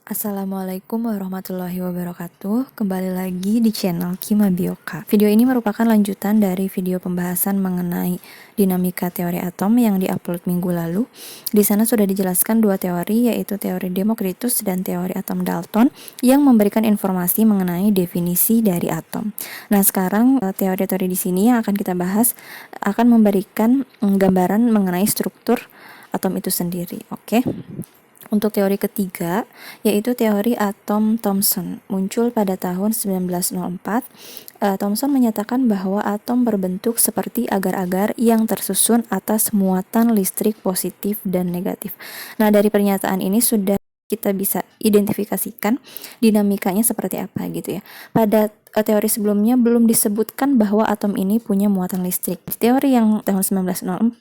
Assalamualaikum warahmatullahi wabarakatuh. Kembali lagi di channel Kima Bioka. Video ini merupakan lanjutan dari video pembahasan mengenai dinamika teori atom yang diupload minggu lalu. Di sana sudah dijelaskan dua teori, yaitu teori Demokritus dan teori atom Dalton, yang memberikan informasi mengenai definisi dari atom. Nah, sekarang teori-teori di sini yang akan kita bahas akan memberikan gambaran mengenai struktur atom itu sendiri. Oke. Untuk teori ketiga, yaitu teori atom Thomson, muncul pada tahun 1904. Thomson menyatakan bahwa atom berbentuk seperti agar-agar yang tersusun atas muatan listrik positif dan negatif. Nah, dari pernyataan ini sudah kita bisa identifikasikan dinamikanya seperti apa gitu ya. Pada teori sebelumnya belum disebutkan bahwa atom ini punya muatan listrik. Di teori yang tahun 1904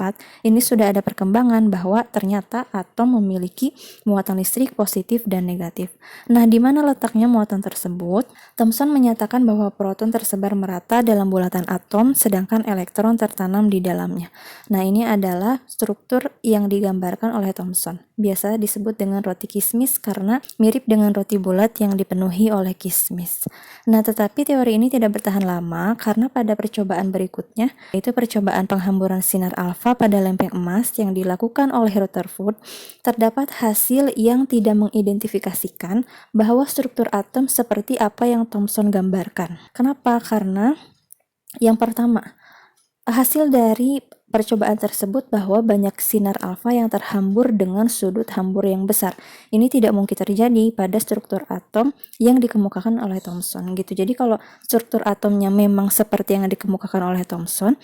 ini sudah ada perkembangan bahwa ternyata atom memiliki muatan listrik positif dan negatif. Nah, di mana letaknya muatan tersebut? Thomson menyatakan bahwa proton tersebar merata dalam bulatan atom sedangkan elektron tertanam di dalamnya. Nah, ini adalah struktur yang digambarkan oleh Thomson. Biasa disebut dengan roti kismis karena mirip dengan roti bulat yang dipenuhi oleh kismis. Nah, tetapi teori ini tidak bertahan lama karena pada percobaan berikutnya, yaitu percobaan penghamburan sinar alfa pada lempeng emas yang dilakukan oleh Rutherford, terdapat hasil yang tidak mengidentifikasikan bahwa struktur atom seperti apa yang Thomson gambarkan. Kenapa? Karena yang pertama, hasil dari percobaan tersebut bahwa banyak sinar alfa yang terhambur dengan sudut hambur yang besar. Ini tidak mungkin terjadi pada struktur atom yang dikemukakan oleh Thomson gitu. Jadi kalau struktur atomnya memang seperti yang dikemukakan oleh Thomson,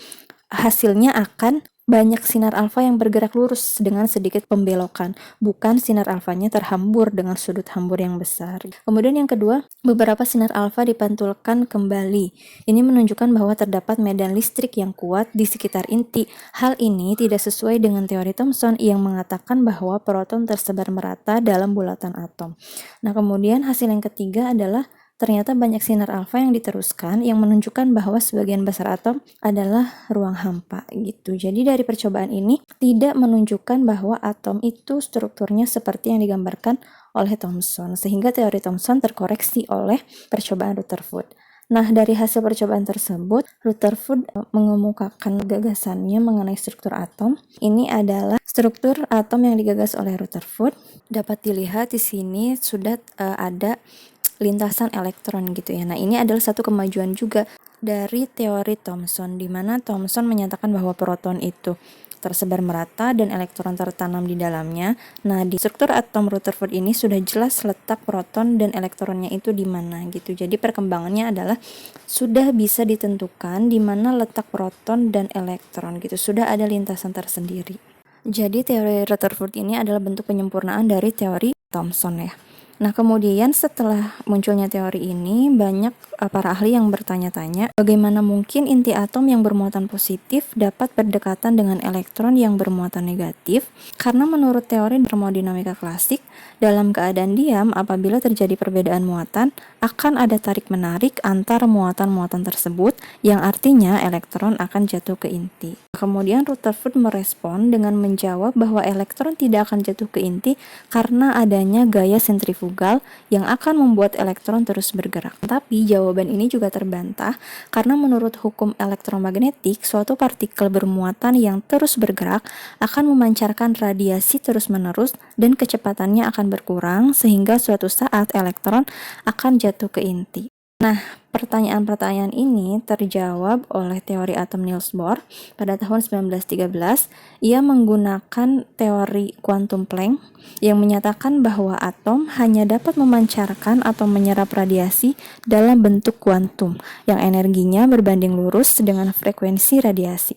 hasilnya akan banyak sinar alfa yang bergerak lurus dengan sedikit pembelokan, bukan sinar alfanya terhambur dengan sudut hambur yang besar. Kemudian yang kedua, beberapa sinar alfa dipantulkan kembali. Ini menunjukkan bahwa terdapat medan listrik yang kuat di sekitar inti. Hal ini tidak sesuai dengan teori Thomson yang mengatakan bahwa proton tersebar merata dalam bulatan atom. Nah, kemudian hasil yang ketiga adalah ternyata banyak sinar alfa yang diteruskan yang menunjukkan bahwa sebagian besar atom adalah ruang hampa gitu. Jadi dari percobaan ini tidak menunjukkan bahwa atom itu strukturnya seperti yang digambarkan oleh Thomson, sehingga teori Thomson terkoreksi oleh percobaan Rutherford. Nah, dari hasil percobaan tersebut, Rutherford mengemukakan gagasannya mengenai struktur atom. Ini adalah struktur atom yang digagas oleh Rutherford. Dapat dilihat di sini sudah ada lintasan elektron gitu ya. Nah, ini adalah satu kemajuan juga dari teori Thomson, di mana Thomson menyatakan bahwa proton itu tersebar merata dan elektron tertanam di dalamnya. Nah, di struktur atom Rutherford ini sudah jelas letak proton dan elektronnya itu di mana gitu. Jadi perkembangannya adalah sudah bisa ditentukan di mana letak proton dan elektron gitu. Sudah ada lintasan tersendiri. Jadi teori Rutherford ini adalah bentuk penyempurnaan dari teori Thomson ya. Nah, kemudian setelah munculnya teori ini, banyak para ahli yang bertanya-tanya bagaimana mungkin inti atom yang bermuatan positif dapat berdekatan dengan elektron yang bermuatan negatif, karena menurut teori termodinamika klasik, dalam keadaan diam apabila terjadi perbedaan muatan, akan ada tarik-menarik antar muatan-muatan tersebut, yang artinya elektron akan jatuh ke inti. Kemudian Rutherford merespon dengan menjawab bahwa elektron tidak akan jatuh ke inti karena adanya gaya sentrifugal yang akan membuat elektron terus bergerak. Tapi jawaban ini juga terbantah karena menurut hukum elektromagnetik, suatu partikel bermuatan yang terus bergerak akan memancarkan radiasi terus-menerus dan kecepatannya akan berkurang sehingga suatu saat elektron akan jatuh ke inti. Nah, pertanyaan-pertanyaan ini terjawab oleh teori atom Niels Bohr pada tahun 1913. Ia menggunakan teori kuantum Planck yang menyatakan bahwa atom hanya dapat memancarkan atau menyerap radiasi dalam bentuk kuantum yang energinya berbanding lurus dengan frekuensi radiasi.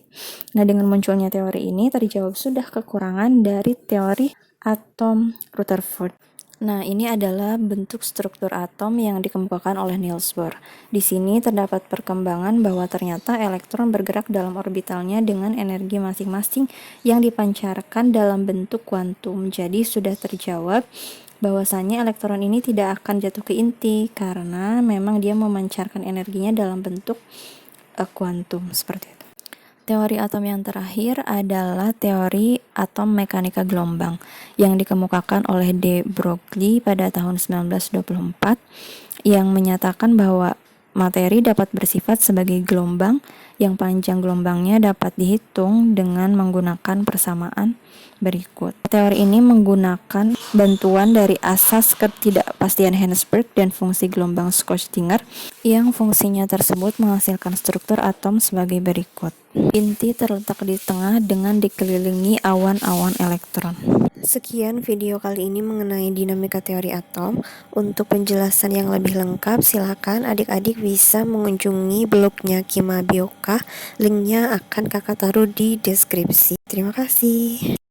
Nah, dengan munculnya teori ini terjawab sudah kekurangan dari teori atom Rutherford. Nah, ini adalah bentuk struktur atom yang dikemukakan oleh Niels Bohr. Di sini terdapat perkembangan bahwa ternyata elektron bergerak dalam orbitalnya dengan energi masing-masing yang dipancarkan dalam bentuk kuantum. Jadi sudah terjawab bahwasanya elektron ini tidak akan jatuh ke inti karena memang dia memancarkan energinya dalam bentuk kuantum seperti itu. Teori atom yang terakhir adalah teori atom mekanika gelombang yang dikemukakan oleh de Broglie pada tahun 1924 yang menyatakan bahwa materi dapat bersifat sebagai gelombang yang panjang gelombangnya dapat dihitung dengan menggunakan persamaan berikut. Teori ini menggunakan bantuan dari asas ketidakpastian Heisenberg dan fungsi gelombang Schrödinger yang fungsinya tersebut menghasilkan struktur atom sebagai berikut. Inti terletak di tengah dengan dikelilingi awan-awan elektron. Sekian video kali ini mengenai dinamika teori atom. Untuk penjelasan yang lebih lengkap, silakan adik-adik bisa mengunjungi blognya Kima Bioka. Linknya akan kakak taruh di deskripsi. Terima kasih.